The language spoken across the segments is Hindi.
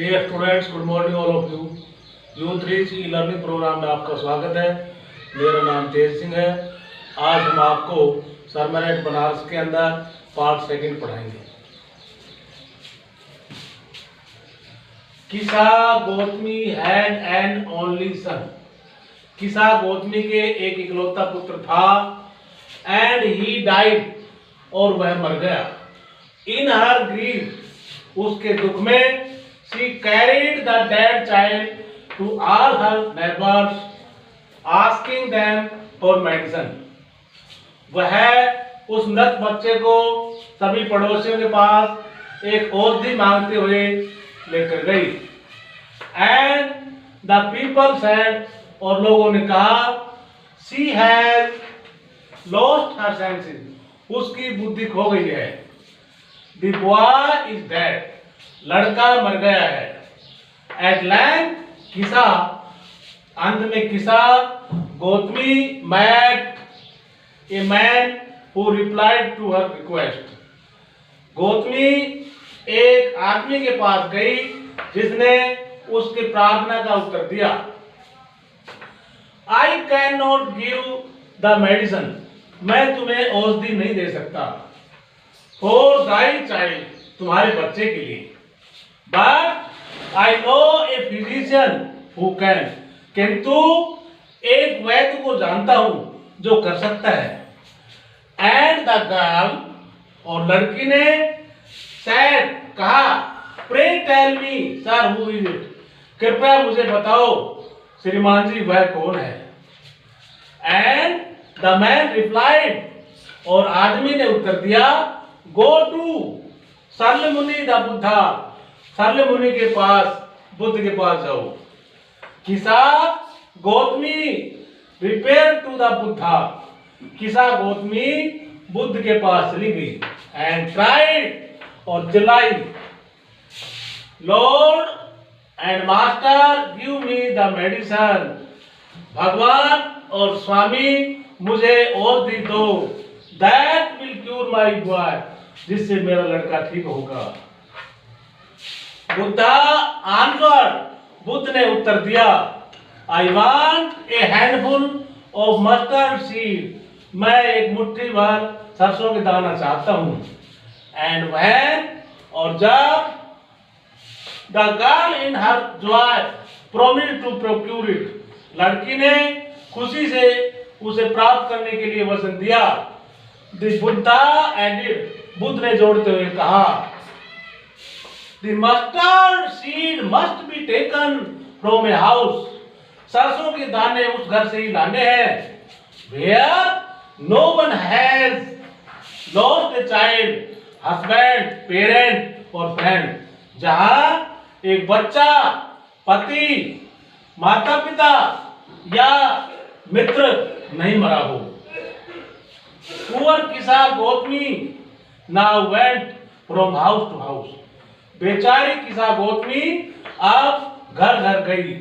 Dear students, good morning all of you. U3 learning program में आपका स्वागत है। मेरा नाम तेज सिंह है। आज हम आपको सरमनेट बनारस के अंदर पार्ट सेकंड पढ़ाएंगे। किसा Gautami had an only son. किसा गौतमी के एक इकलौता पुत्र था। एंड ही डाइड, और वह मर गया। इन हर ग्रीफ, उसके दुख में, she carried the dead child to all her neighbors, asking them for medicine. वह उस मृत बच्चे को सभी पड़ोसियों के पास एक औषधि मांगते हुए लेकर गई। And the people said, और लोगों ने कहा, she has lost her senses, उसकी बुद्धि खो गई है। The boy is dead, लड़का मर गया है। At length, किसा, अंत में किसा, Gautami met a man who replied to her request. Gautami एक आदमी के पास गई जिसने उसकी प्रार्थना का उत्तर दिया। I cannot give the medicine, मैं तुम्हें औषधि नहीं दे सकता। For thy child, तुम्हारे बच्चे के लिए। But I know a physician who can, किंतु एक वैद्य को जानता हूं जो कर सकता है। And the girl, और लड़की ने said, कहा, Pray tell me, sir, who is it? कृपया मुझे बताओ श्रीमान जी वह कौन है। And the man replied, और आदमी ने उत्तर दिया, Go to शल्य मुनि द बुद्धा, शल्य मुनि के पास, बुद्ध के पास जाओ। Kisa Gautami repair to the Buddha, Kisa Gautami Buddha के पास चली गई। एंड ट्राइड, और चिल्लाई, Lord and master give me the medicine, भगवान और स्वामी मुझे औषधि दो। That will cure my boy, जिससे मेरा लड़का ठीक होगा। बुद्धा आंसर, बुद्ध ने उत्तर दिया, I want a handful of mustard seed, मैं एक मुट्ठी भर सरसों के दाना चाहता हूं। एंड व्हेन, और जब, the girl in her joy promise to procure it, लड़की ने खुशी से उसे प्राप्त करने के लिए वचन दिया। द बुद्धा एंडेड, बुद्ध ने जोड़ते हुए कहा, The mustard seed must be taken from a house, सरसों के दाने उस घर से ही लाने हैं। Where no one has lost a child, husband, parent और friend, जहां एक बच्चा, पति, माता पिता या मित्र नहीं मरा हो। Poor किसा Gautami now went from house to house, बेचारी किसा गौतमी अब घर घर गई।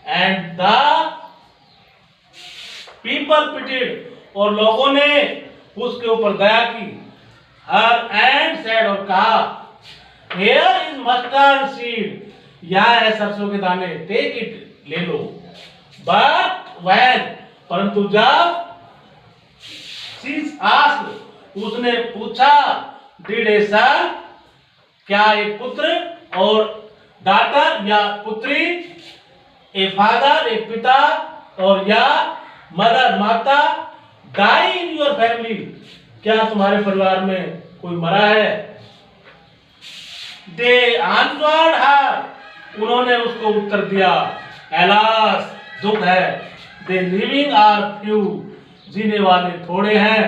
एंड द पीपल पिटेड, और लोगों ने उसके ऊपर दया की। हर एंड सेड, और कहा, हियर इज मस्टर्ड सीड, यहाँ है सरसों के दाने, टेक इट, ले लो। बट व्हेन, परंतु जब, शी आस्क्ड, उसने पूछा, डिड ए सन, क्या एक पुत्र, और डॉटर या पुत्री, ए फादर एक पिता, और या मदर माता, डाई इन योर फैमिली, क्या तुम्हारे परिवार में कोई मरा है। दे आंसर्ड हर, उन्होंने उसको उत्तर दिया, एलास, दुख है, दे लिविंग आर फ्यू, जीने वाले थोड़े हैं,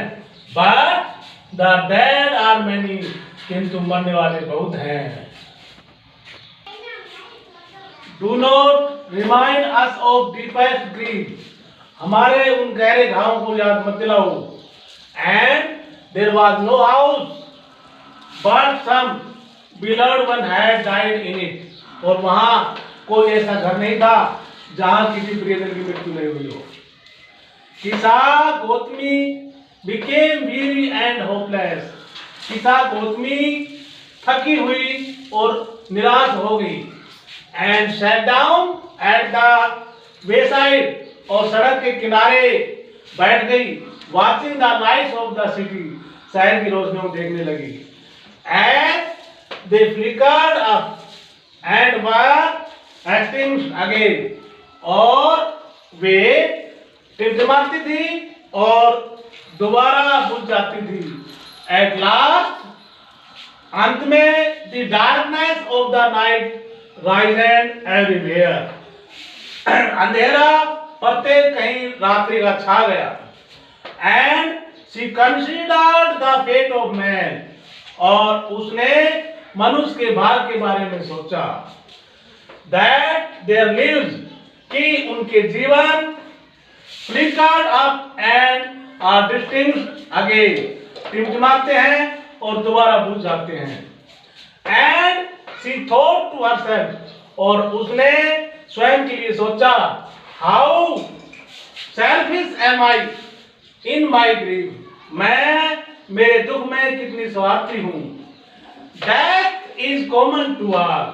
but the dead are many, किंतु मरने वाले बहुत हैं। Do not remind us of deepest grief, हमारे उन गहरे घावों को याद मत दिलाओ। And there was no house but some beloved one had died in it, और वहां कोई ऐसा घर नहीं था जहां किसी प्रियजन की मृत्यु नहीं हुई हो। किसा Gautami became weary and hopeless, किसा गौतमी थकी हुई और निराश हो गई। and sat down at the wayside, और सड़क के किनारे बैठ गई, watching the lights of the city, शहर की रोशनियों को देखने लगी, as they flickered up and were extinct again, और वे टिमटिमाती थी और दोबारा बुझ जाती थी। At last, अंत में the darkness of the night risen everywhere, अंधेरा प्रत्येक कहीं रात्रि का छा गया। And she considered the fate of man, और उसने मनुष्य के भाग्य के बारे में सोचा। That their lives, कि उनके जीवन flickered up and are distinct again, टिमटिमाते हैं और दोबारा बुझ जाते हैं। And she thought to herself, और उसने स्वयं के लिए सोचा, how selfish am I in my grief, मैं मेरे दुख में कितनी स्वार्थी हूँ। Death is common to all,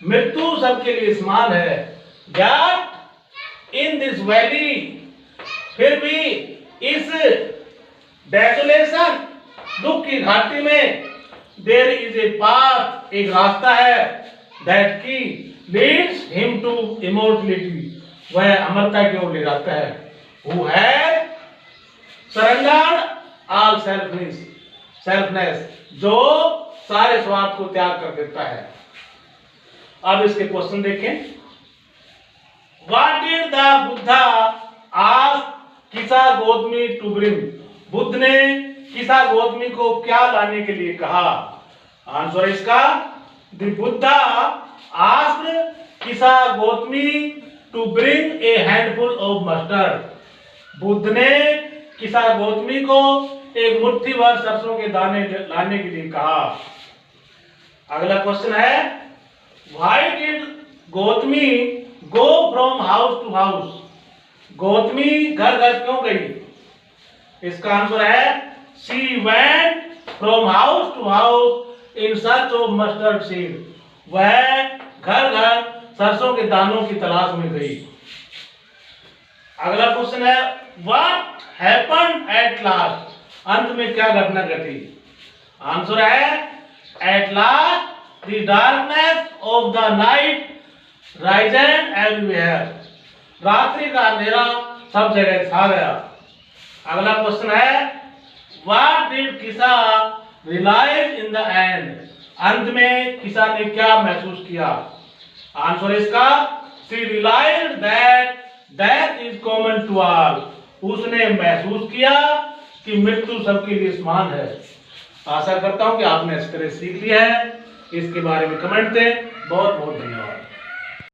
मृत्यु सबके लिए समान है। Yet in this valley, फिर भी इस डेसोलेशन, दुख की घाटी में, देयर इज ए पाथ, एक रास्ता है, दैट की लीड्स हिम टू इमोर्टलिटी, वह अमरता की ओर ले जाता है। हु हैज सरेंडर्ड ऑल सेल्फनेस, जो सारे स्वार्थ को त्याग कर देता है। अब इसके क्वेश्चन देखें। What did the Buddha ask किसा गौतमी टू ब्रिंग, बुद्ध ने किसा गौतमी को क्या लाने के लिए कहा। आंसर इसका, the Buddha asked Kisa Gautami to bring a handful of mustard, Buddha ने किसा गौतमी को एक मुट्ठी भर सरसों के दाने लाने के लिए कहा। अगला क्वेश्चन है, why did Gautami go from house to house, Gautami घर घर क्यों गई। इसका आंसर है, she went from house to house in search of mustard seed, वह घर घर सरसों के दानों की तलाश में गई। अगला क्वेश्चन है, व्हाट हैपेंड एट लास्ट, अंत में क्या घटना घटी। आंसर है, at last the darkness of the night Ryzen everywhere, रात्रि का अंधेरा सब जगह छा गया। अगला क्वेश्चन है, what did Kisa realise in the end, अंत में किसा ने क्या महसूस किया। आंसर इसका, she realised that death is common to all, उसने महसूस किया कि मृत्यु सबके लिए समान है। आशा करता हूं कि आपने इस तरह सीख लिया है। इसके बारे में कमेंट दें। बहुत बहुत धन्यवाद।